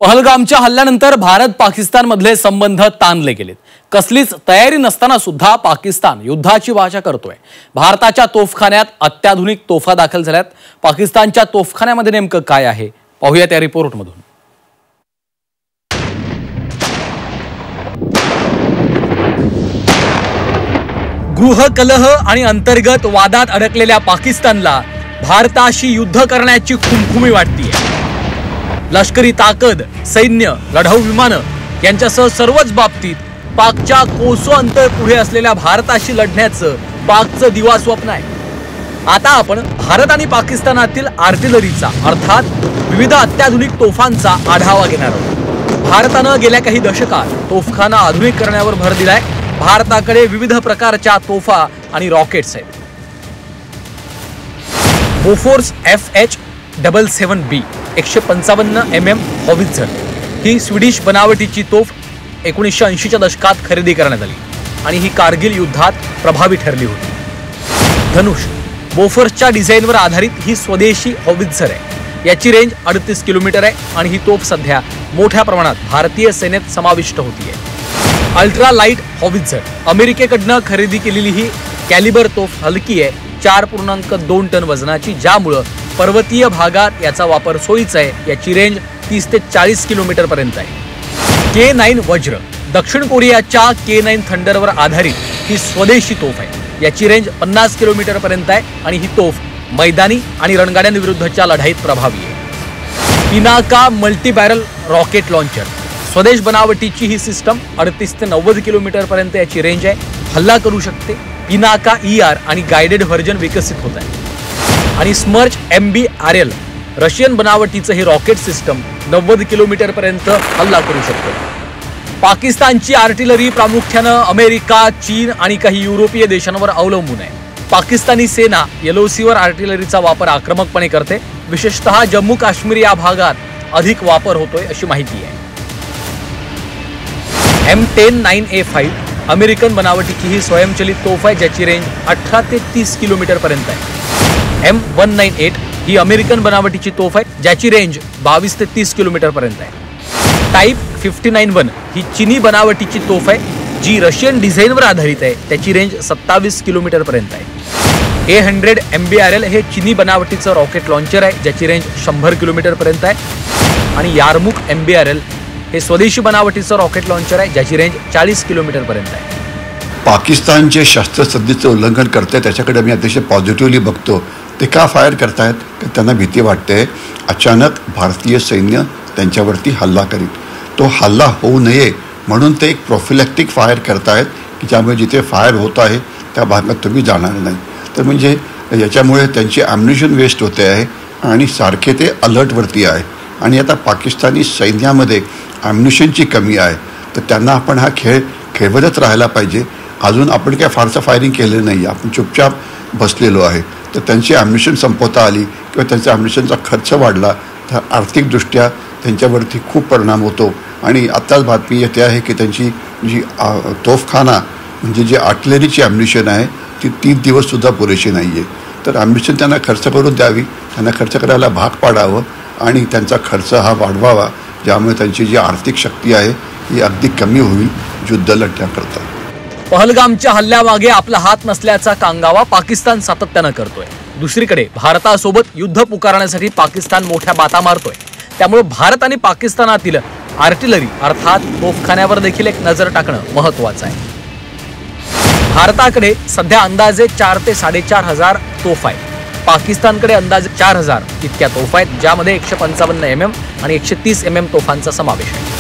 पहलगामच्या हल्ल्यानंतर भारत पाकिस्तान मधले संबंध ताणले गेलेत। कसलीच तयारी नसताना सुद्धा पाकिस्तान युद्धाची भाषा करतोय। भारताच्या तोफखान्यात अत्याधुनिक तोफा दाखल झाल्यात। पाकिस्तानच्या तोफखान्यामध्ये नेमकं काय आहे पाहूया त्या रिपोर्टमधून। गृहकलह आणि अंतर्गत वादात अडकलेल्या पाकिस्तानला भारताशी युद्ध करण्याची खुमखुमी वाटतेय। लष्करी ताकद, सैन्य, लढाऊ विमानं यांच्यासह सर्वच बाबतीत पाकच्या कोसो अंतर पुढे असलेल्या भारताशी लढण्याचं पाकचं दिवा स्वप्न आहे। आता आपण भारत आणि पाकिस्तानातील आर्टिलरीचा अर्थात विविध अत्याधुनिक तोफांचा आढावा घेणार आहोत। भारतानं गेल्या काही दशकात तोफखाना आधुनिक करण्यावर भर दिलाय। भारताकडे विविध प्रकारच्या तोफा आणि रॉकेट्स आहेत। बोफोर्स FH-77B 155 mm हॉवित्झर ही स्वीडिश बनावटीची तोफ 1980च्या दशकात खरेदी करण्यात आली आणि ही कारगिल युद्धात प्रभावी ठरली होती। धनुष बोफोर्सच्या डिझाईनवर आधारित ही स्वदेशी हॉवित्झर आहे। याची रेंज 38 किलोमीटर आहे आणि ही तोफ सध्या मोठ्या प्रमाणात भारतीय सेनेत समाविष्ट होतीये। अल्ट्रा लाईट हॉवित्झर अमेरिकेकडनं खरेदी केलेली ही कॅलिबर तोफ हलकी आहे, 4.2 टन वजनाची, ज्यामुळे पर्वतीय भागात याचा वापर सोयीचा आहे। याची रेंज 30 ते 40 किलोमीटर पर्यंत आहे। K9 वज्र दक्षिण कोरियाच्या K9 थंडरवर आधारित ही स्वदेशी तोफ आहे। याची रेंज 50 किलोमीटर पर्यंत आहे आणि ही तोफ मैदानी आणि रणगाड्यांविरुद्धच्या लढाईत प्रभावी आहे। Pinaka multi barrel rocket launcher स्वदेश बनावटीची ही सिस्टम 38 ते 90 किलोमीटर पर्यंत याची रेंज आहे, हल्ला करू शकते। पिनाका ER आणि गाइडेड व्हर्जन विकसित होत आहे। आणि स्मर्च MBRL रशियन बनावटीचं हे रॉकेट सिस्टम 90 किलोमीटर पर्यंत हल्ला करू शकतो। पाकिस्तानची आर्टिलरी प्रामुख्यानं अमेरिका, चीन आणि काही युरोपीय देशांवर अवलंबून आहे। पाकिस्तानी सेना LOC वर आर्टिलरीचा वापर आक्रमकपणे करते। विशेषतः जम्मू काश्मीर या भागात अधिक वापर होतोय अशी माहिती आहे। M10-9A5 अमेरिकन बनावटीची ही स्वयंचलित तोफ आहे, ज्याची रेंज 18 ते 30 किलोमीटर पर्यंत आहे। M198 ही अमेरिकन बनावटीची तोफ आहे, ज्याची रेंज 22 ते 30 किलोमीटर पर्यंत आहे। टाइप 59-1 ही चीनी बनावटीची तोफ आहे, जी रशियन डिझाईनवर आधारित आहे। त्याची रेंज 27 किलोमीटर पर्यंत आहे। A100 MBRL हे चीनी बनावटीचं रॉकेट लॉन्चर आहे, ज्याची रेंज 100 किलोमीटर पर्यंत आहे। आणि यारमुक MBRL हे स्वदेशी बनावटीचं रॉकेट लॉन्चर आहे, ज्याची रेंज 40 किलोमीटर पर्यंत आहे। पाकिस्तानचे शस्त्रसंधीचं उल्लंघन करते त्याच्याकडे मी अतिशय पॉझिटिव्हली बघतो। ते का फायर करतायत? त्यांना भीती वाटते अचानक भारतीय सैन्य त्यांच्यावरती हल्ला करीत। तो हल्ला होऊ नये म्हणून ते एक प्रोफिलॅक्टिक फायर करतायत की ज्यामुळे जिथे फायर होत आहे त्या भागात तुम्ही जाणार नाही। तर म्हणजे याच्यामुळे त्यांची ॲम्युनिशन वेस्ट होते आहे आणि सारखे ते अलर्टवरती आहे। आणि आता पाकिस्तानी सैन्यामध्ये ॲम्युनिशनची कमी आहे, तर त्यांना आपण हा खेळ खेळवतच राहायला पाहिजे। अजून आपण काय फारसं फायरिंग केलं नाही, आपण चुपचाप बसलेलो आहे। तर त्यांची ॲम्युनिशन संपवता आली किंवा त्यांचा ॲम्युनिशनचा खर्च वाढला तर आर्थिकदृष्ट्या त्यांच्यावरती खूप परिणाम होतो। आणि आत्ताच बातमी येते आहे की त्यांची जी तोफखाना म्हणजे जी आर्टिलरीची ॲम्युनिशन आहे ती 3 दिवससुद्धा पुरेशी नाही आहे। तर ॲम्युनिशन त्यांना खर्च करून द्यावी, त्यांना खर्च करायला भाग पाडावं आणि त्यांचा खर्च हा वाढवावा, ज्यामुळे त्यांची जी आर्थिक शक्ती आहे ही अगदी कमी होईल युद्ध लढण्याकरता। पहलगामच्या हल्ल्यामागे आपला हात नसल्याचा कांगावा पाकिस्तान सातत्यानं करतोय। दुसरीकडे भारतासोबत युद्ध पुकारण्यासाठी पाकिस्तान मोठ्या बाता मारतोय। त्यामुळे भारत आणि पाकिस्तानातील आर्टिलरी अर्थात तोफखान्यावर देखील एक नजर टाकणं महत्त्वाचं आहे। भारताकडे सध्या अंदाजे 4 ते 4.5 तोफ आहेत। पाकिस्तानकडे अंदाजे 4000 इतक्या तोफा आहेत, ज्यामध्ये 155 mm आणि 130 mm तोफांचा समावेश आहे।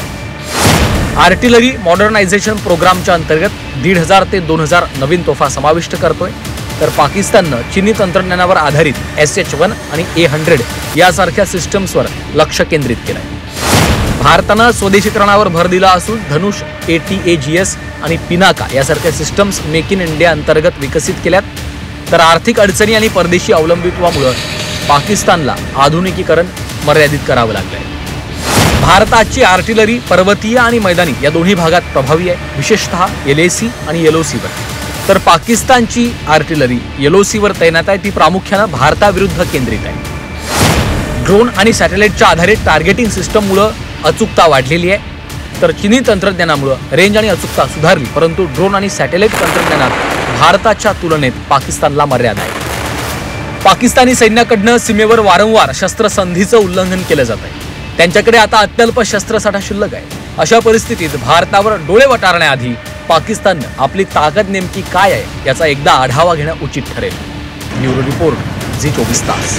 आर्टिलरी मॉडर्नायझेशन प्रोग्रामच्या अंतर्गत 1500 ते 2000 नवीन तोफा समाविष्ट करतोय। तर पाकिस्ताननं चीनी तंत्रज्ञानावर आधारित SH-1 आणि A100 यासारख्या सिस्टम्सवर लक्ष केंद्रित केलंय। भारतानं स्वदेशीकरणावर भर दिला असून धनुष, ATAGS आणि पिनाका यासारख्या सिस्टम्स मेक इन इंडिया अंतर्गत विकसित केल्यात। तर आर्थिक अडचणी आणि परदेशी अवलंबित्वामुळे पाकिस्तानला आधुनिकीकरण मर्यादित करावं लागलंय। भारताची आर्टिलरी पर्वतीय आणि मैदानी या दोन्ही भागात प्रभावी आहे, विशेषतः LAC आणि LOC वर। तर पाकिस्तानची आर्टिलरी LOC वर तैनात आहे, ती प्रामुख्यानं भारताविरुद्ध केंद्रित आहे। ड्रोन आणि सॅटेलाइटच्या आधारित टार्गेटिंग सिस्टममुळे अचूकता वाढलेली आहे, तर चीनी तंत्रज्ञानामुळे रेंज आणि अचूकता सुधारली, परंतु ड्रोन आणि सॅटेलाइट तंत्रज्ञानात भारताच्या तुलनेत पाकिस्तानला मर्यादा आहे. पाकिस्तानी सैन्याकडनं सीमेवर वारंवार शस्त्रसंधीचं उल्लंघन केलं जात आहे. त्यांच्याकडे आता अत्यल्प शस्त्रसाठा शिल्लक आहे. अशा परिस्थितीत भारतावर डोळे वटारण्याआधी पाकिस्ताननं आपली ताकद नेमकी काय आहे याचा एकदा आढावा घेणं उचित ठरेल. ब्युरो रिपोर्ट, झी 24 तास.